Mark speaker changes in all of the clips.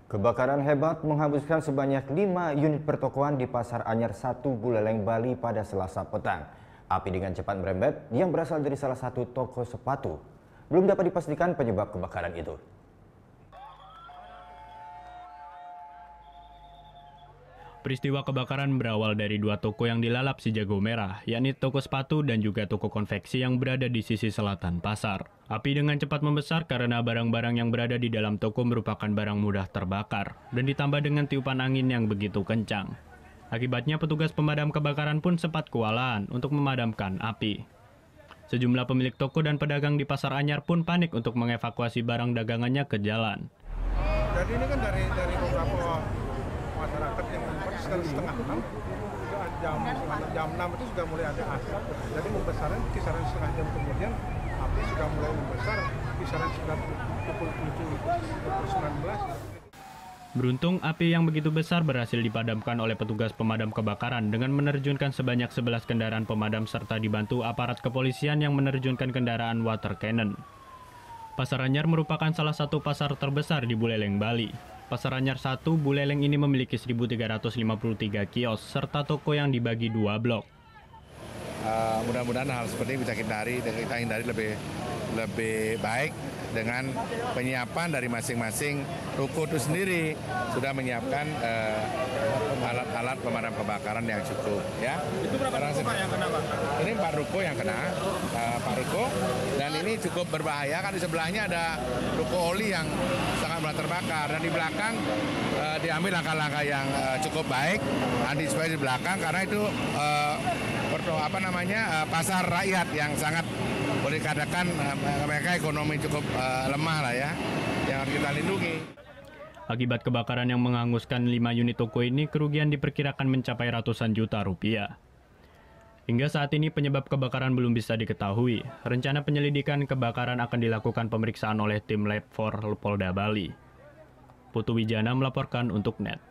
Speaker 1: Kebakaran hebat menghanguskan sebanyak 5 unit pertokoan di Pasar Anyar 1 Buleleng, Bali pada Selasa petang. Api dengan cepat merembet yang berasal dari salah satu toko sepatu. Belum dapat dipastikan penyebab kebakaran itu.
Speaker 2: Peristiwa kebakaran berawal dari dua toko yang dilalap si jago merah, yakni toko sepatu dan juga toko konveksi yang berada di sisi selatan pasar. Api dengan cepat membesar karena barang-barang yang berada di dalam toko merupakan barang mudah terbakar, dan ditambah dengan tiupan angin yang begitu kencang. Akibatnya petugas pemadam kebakaran pun sempat kewalahan untuk memadamkan api. Sejumlah pemilik toko dan pedagang di Pasar Anyar pun panik untuk mengevakuasi barang dagangannya ke jalan.
Speaker 3: Jadi ini kan dari beberapa masyarakat yang sekitar setengah 6, jam 6 itu sudah mulai ada asap. Jadi membesarnya kisaran setengah jam kemudian api sudah mulai membesar, kisaran sekitar pukul 7, pukul 19.
Speaker 2: Beruntung api yang begitu besar berhasil dipadamkan oleh petugas pemadam kebakaran dengan menerjunkan sebanyak 11 kendaraan pemadam serta dibantu aparat kepolisian yang menerjunkan kendaraan water cannon. Pasar Anyar merupakan salah satu pasar terbesar di Buleleng, Bali. Pasar Anyar 1 Buleleng ini memiliki 1.353 kios serta toko yang dibagi 2 blok.
Speaker 4: Mudah-mudahan hal seperti ini bisa kita hindari lebih baik dengan penyiapan dari masing-masing ruko itu sendiri sudah menyiapkan alat-alat pemadam kebakaran yang cukup. Ya.
Speaker 3: Itu berapa ruko yang kena, Pak?
Speaker 4: Ini 4 ruko yang kena, 4 ruko, dan ini cukup berbahaya kan di sebelahnya ada ruko oli yang sangat mudah terbakar, dan di belakang diambil langkah-langkah yang cukup baik, antisipasi di belakang karena itu pasar rakyat yang sangat boleh dikatakan mereka ekonomi cukup lemah lah ya, yang harus kita lindungi.
Speaker 2: Akibat kebakaran yang menghanguskan 5 unit toko ini, kerugian diperkirakan mencapai ratusan juta rupiah. Hingga saat ini penyebab kebakaran belum bisa diketahui. Rencana penyelidikan kebakaran akan dilakukan pemeriksaan oleh tim Lab 4 Polda Bali. Putu Wijana melaporkan untuk NET.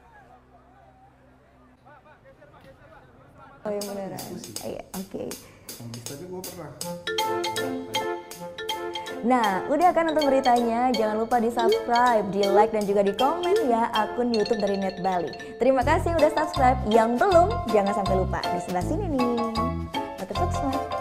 Speaker 5: Oh yang beneran? Iya, oke.
Speaker 3: Tapi gue pernah.
Speaker 5: Nah, udah kan nonton beritanya? Jangan lupa di-subscribe, di-like, dan juga di-komen ya akun YouTube dari Net Bali. Terima kasih udah subscribe. Yang belum, jangan sampai lupa. Di sebelah sini nih. Subscribe.